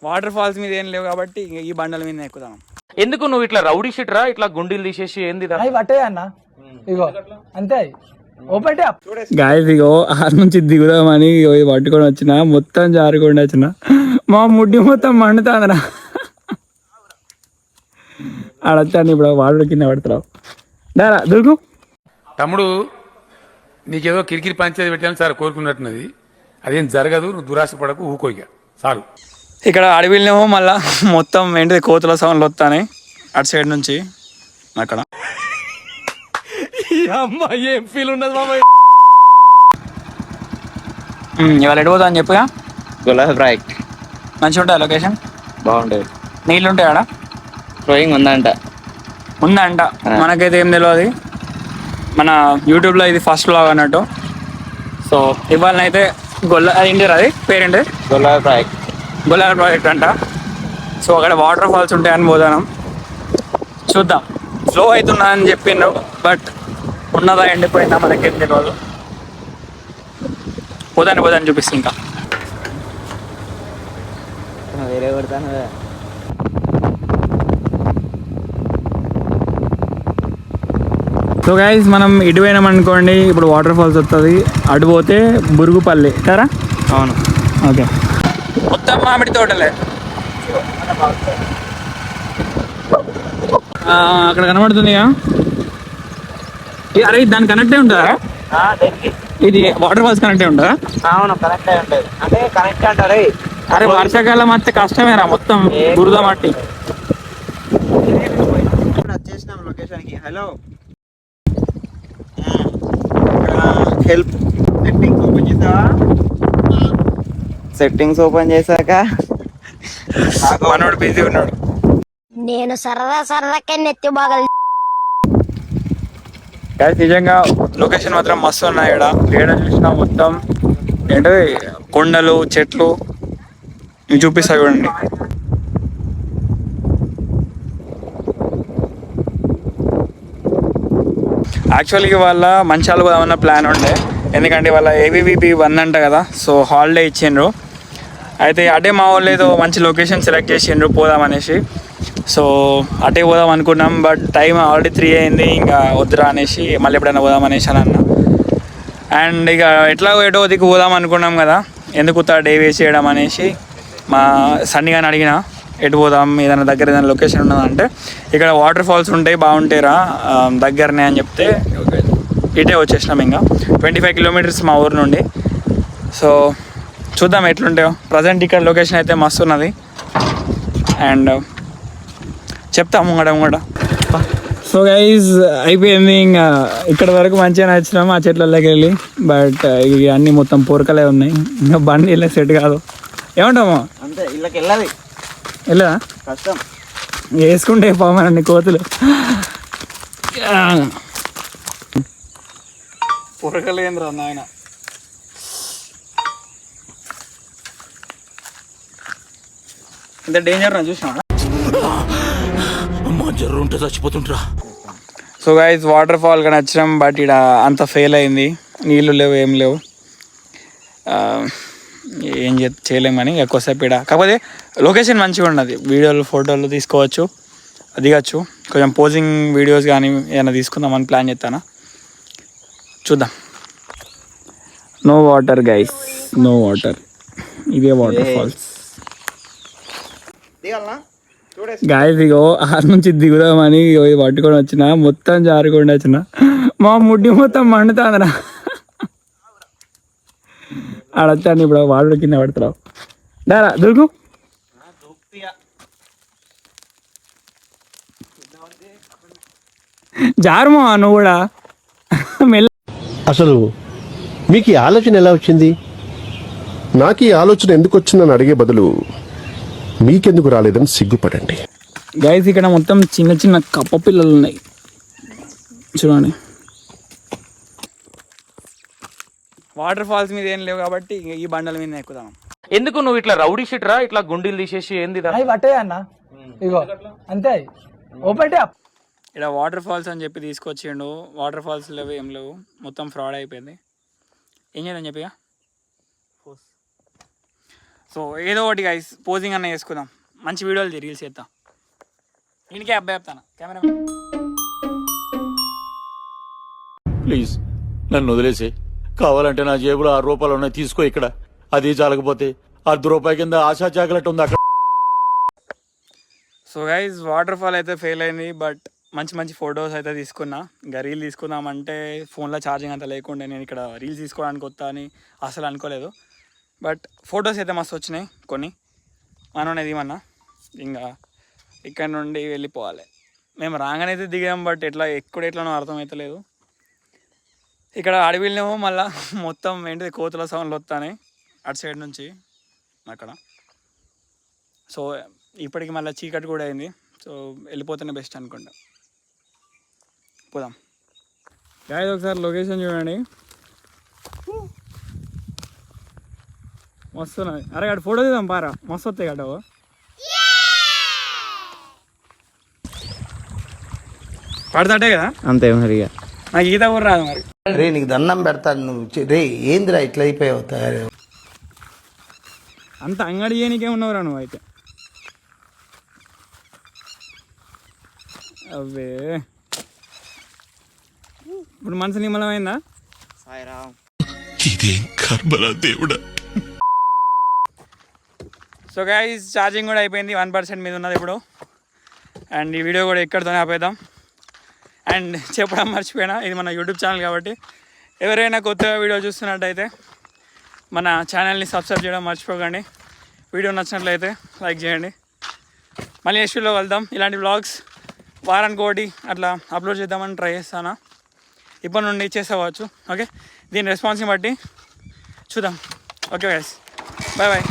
Water falls మీద ఏం లేవు కాబట్టి ఈ బండల మీద ఎక్కుదాం. ఎందుకు నువ్వు ఇట్లా రౌడీ షీట్ రా, ఇట్లా గుండీలు తీసేసి ఏంది అవి పట్టే అన్న, ఇగో అంతే ఓపెన్ గాయస్. ఇగో ఆరు నుంచి దిగుదామని పట్టుకొని వచ్చిన, మొత్తం జారుకుండా వచ్చిన, మా ముడ్డి మొత్తం మండుతాందిరా. ఆడొచ్చాను ఇప్పుడు వాటర్ కింద పడుతున్నావు. దారా దొరుకు తమ్ముడు, నీకేదో కిరికిరి పంచేది పెట్టాను సార్ కోరుకున్నట్టున్నది, అదేం జరగదు, నువ్వు దురాశ పడకు, ఊకోయిక చాలు. ఇక్కడ అడవిలోనేమో మళ్ళా మొత్తం ఏంటిది కోతుల సౌండ్లు వస్తాయి అటు సైడ్ నుంచి. అక్కడ ఏం ఫీల్ ఉన్నది మామ. ఇవాళ ఎడిపోతా అని చెప్పుగా. గులాబ్ ప్రాజెక్ట్ మంచిగా ఉంటాయి లొకేషన్, బాగుంటుంది. నీళ్ళు ఉంటాయి ఆడ, ఫ్లోయింగ్ ఉందంట. మనకైతే ఏం తెలియదు, మన యూట్యూబ్లో ఇది ఫస్ట్ వ్లాగ్ అన్నట్టు. సో ఇవాళనైతే ఏంటి అది పేరేంటి, గులాబ్ ప్రాజెక్ట్. గులాబీ ప్రాజెక్ట్ అంట. సో అక్కడ వాటర్ ఫాల్స్ ఉంటాయని పోదాం, చూద్దాం. స్లో అవుతున్నా అని చెప్పిండ్రు, బట్ ఉన్నదా ఎండిపోయిందా మనకేం తెలియదు. పోదాన్ని చూపిస్తుంది ఇంకా. వేరే కొడతాను. సో గైస్, మనం ఇటు పోయినాం అనుకోండి, ఇప్పుడు వాటర్ ఫాల్స్ వస్తుంది. అటు పోతే బురుగుపల్లి కదా. అవును, ఓకే. మొత్తం మామిడి తోటలే. అక్కడ కనబడుతుంది. అరే దాని కనెక్టే ఉంటుందా, ఇది వాటర్ ఫాల్స్ కనెక్టే ఉంటుందా? అవును, కనెక్ట్ అయి ఉంటుంది. అంటే కనెక్ట్ అంటారు. అరే వర్షాకాలం వస్తే కష్టమేరా, మొత్తం బురద మట్టి. వచ్చేసినాం లొకేషన్కి. Hello, help. సెట్టింగ్స్ ఓపెన్ చేసావా? సెట్టింగ్స్ ఓపెన్ చేశాక మనోడు బిజీ ఉన్నాడు. నేను సరదాకే నెత్తి బాగా. నిజంగా లొకేషన్ మాత్రం మస్తు ఉన్నాయి. ఇక్కడ చూసినా మొత్తం ఏంటి కొండలు, చెట్లు. ఇవి చూపిస్తా చూడండి. యాక్చువల్గా వాళ్ళ మంచాలు పోదామన్న ప్లాన్ ఉండే, ఎందుకంటే వాళ్ళ AVVP 1 అంట కదా. సో హాలిడే ఇచ్చిండ్రు. అయితే అటే మా వాళ్ళు ఏదో మంచి లొకేషన్ సెలెక్ట్ చేసిండ్రు పోదామనేసి. సో అటే పోదాం అనుకున్నాం, బట్ టైం ఆల్రెడీ 3 అయింది. ఇంకా వద్దురా అనేసి మళ్ళీ ఎప్పుడైనా పోదాం అనేసి అని అన్న. అండ్ ఇక ఎట్లా ఏటో దిక్కు పోదాం అనుకున్నాం కదా, ఎందుకు డే వేస్ట్ చేయడం అనేసి మా సన్నిగాని అడిగిన, ఎటు పోదాం, ఏదైనా దగ్గర ఏదైనా లొకేషన్ ఉన్నదంటే, ఇక్కడ వాటర్ ఫాల్స్ ఉంటాయి బాగుంటాయిరా దగ్గరనే అని చెప్తే ఇటే వచ్చేసినాం. ఇంకా 25 కిలోమీటర్స్ మా ఊరు నుండి. సో చూద్దాం ఎట్లుంటాయో. ప్రజెంట్ ఇక్కడ లొకేషన్ అయితే మస్తు ఉన్నది. అండ్ చెప్తాము ముంగడ. సో గైజ్ అయిపోయింది. ఇంకా ఇక్కడ వరకు మంచిగా నచ్చినాము ఆ చెట్లలోకి వెళ్ళి. బట్ ఇవి అన్నీ మొత్తం పొరకలే ఉన్నాయి, ఇంకా బండి ఇలా సెట్ కాదు. ఏమంటాము అంతే, ఇళ్ళకి వెళ్ళాలి. వెళ్ళదా కష్టం, వేసుకుంటే పోమనండి కోతులు. పొరకలేంద్ర నాయన. ఇంత డేంజర్ నా చూసినా. జర్రుంటే చచ్చిపోతుంటరా. సో గైస్, వాటర్ ఫాల్ కానీ వచ్చినాం, బట్ ఇక్కడ అంత ఫెయిల్ అయింది. నీళ్ళు లేవు, ఏం లేవు. ఏం చేయలేమని ఎక్కువసేపు ఇక్కడ. కాకపోతే లొకేషన్ మంచిగా ఉన్నది, వీడియోలు ఫోటోలు తీసుకోవచ్చు, దిగచ్చు. కొంచెం పోజింగ్ వీడియోస్ కానీ ఏమైనా తీసుకుందామని ప్లాన్ చేస్తాను, చూద్దాం. No water guys, no water. ఇవే వాటర్ ఫాల్స్ గాయస్. ఇగో ఆరు నుంచి దిగుదామని పట్టుకొని వచ్చిన, మొత్తం జారుకుండా వచ్చిన, మా ముడ్డి మొత్తం మండుతాందిరా. ఆడొచ్చాను ఇప్పుడు వాటర్ కింద పడుతున్నావు. దారా దొరుకు జారుమో నువ్వు కూడా. అసలు మీకు ఈ ఆలోచన ఎలా వచ్చింది? నాకు ఈ ఆలోచన ఎందుకు వచ్చిందని అడిగే బదులు మీకెందుకు రాలేదని సిగ్గుపడండి. గైస్, ఇక్కడ మొత్తం చిన్న చిన్న కప్ప పిల్లలు ఉన్నాయి చూడండి. వాటర్ ఫాల్స్ మీద ఏం లేవు కాబట్టి ఈ బండల మీద ఎక్కుదాం. ఎందుకు నువ్వు ఇట్లా రౌడీ షీట్ రా, ఇట్లా గుండీలు తీసేసి ఏంది అవి పట్టే అన్న, ఇగో అంతే ఓపెన్. ఇక్కడ వాటర్ ఫాల్స్ అని చెప్పి తీసుకొచ్చిండు. వాటర్ ఫాల్స్ లేవు, ఏం లేవు, మొత్తం ఫ్రాడ్ అయిపోయింది. ఏం చేద్దాం చెప్పిగా. సో ఏదో ఒకటి గైస్ పోజింగ్ అన్న చేసుకుందాం, మంచి వీడియోలు రీల్స్ చేద్దాం. ఇంటికే అబ్బాయి చెప్తాను కెమెరా. ప్లీజ్ నన్ను వదిలేసి, కావాలంటే నా జేబులో 6 రూపాయలు ఉన్నాయి తీసుకో, ఇక్కడ అది చాలకపోతే ₹10 కింద ఆశా చాకలెట్ ఉంది అక్కడ. సో గైజ్ వాటర్ ఫాల్ అయితే ఫెయిల్ అయింది, బట్ మంచి మంచి ఫొటోస్ అయితే తీసుకున్నా. ఇంకా రీల్ తీసుకుందామంటే ఫోన్లో ఛార్జింగ్ అంతా లేకుండా నేను ఇక్కడ రీల్స్ తీసుకోవడానికి వస్తా అని అసలు అనుకోలేదు. బట్ ఫొటోస్ అయితే మస్తు వచ్చినాయి కొన్ని. మనోనేది ఏమన్నా ఇంకా ఇక్కడ నుండి వెళ్ళిపోవాలి. మేము రాగానైతే దిగాం, బట్ ఎట్లనో అర్థమవుతలేదు. ఇక్కడ అడవిలోనేమో మళ్ళీ మొత్తం ఏంటిది కోతుల సౌండ్లు వస్తాయి అటు సైడ్ నుంచి అక్కడ. సో ఇప్పటికి మళ్ళీ చీకటి కూడా అయింది. సో వెళ్ళిపోతేనే బెస్ట్ అనుకుంటా. పోదాం గాయస్, ఒకసారి లొకేషన్ చూడండి, మస్తు ఉన్నది. అరే అక్కడ ఫోటో తీద్దాం పారా, మస్తు వస్తాయి గడ్డ. పడతాటే కదా అంతే మరిగా. నాకు ఈత కూడా రాదు మరి. రే నీకు దండం పెడతాను నువ్వు రే ఏందిరా ఇట్లా అయిపోయావు తయారు. అంత అంగడి చేయనికే ఉన్నవరా నువ్వు అయితే. అవే ఇప్పుడు మనసు నిమ్మలమైందా? ఇదేం కర్మలా దేవుడా. సో గైస్ ఛార్జింగ్ కూడా అయిపోయింది, 1% మీద ఉన్నది ఇప్పుడు. అండ్ ఈ వీడియో కూడా ఎక్కడితోనే ఆపేద్దాం. అండ్ చెప్పడం మర్చిపోయినా, ఇది మన యూట్యూబ్ ఛానల్ కాబట్టి ఎవరైనా కొత్తగా వీడియో చూస్తున్నట్టయితే మన ఛానల్ని సబ్స్క్రైబ్ చేయడం మర్చిపోకండి. వీడియో నచ్చినట్లయితే లైక్ చేయండి. మళ్ళీ నెక్స్ట్ వీడియోలో వెళ్దాం. ఇలాంటి వ్లాగ్స్ వారానికి ఒకటి అట్లా అప్లోడ్ చేద్దామని ట్రై చేస్తాను. ఇప్పటి నుండి చేసేవచ్చు. ఓకే, దీని రెస్పాన్స్ని బట్టి చూద్దాం. Okay guys, bye bye.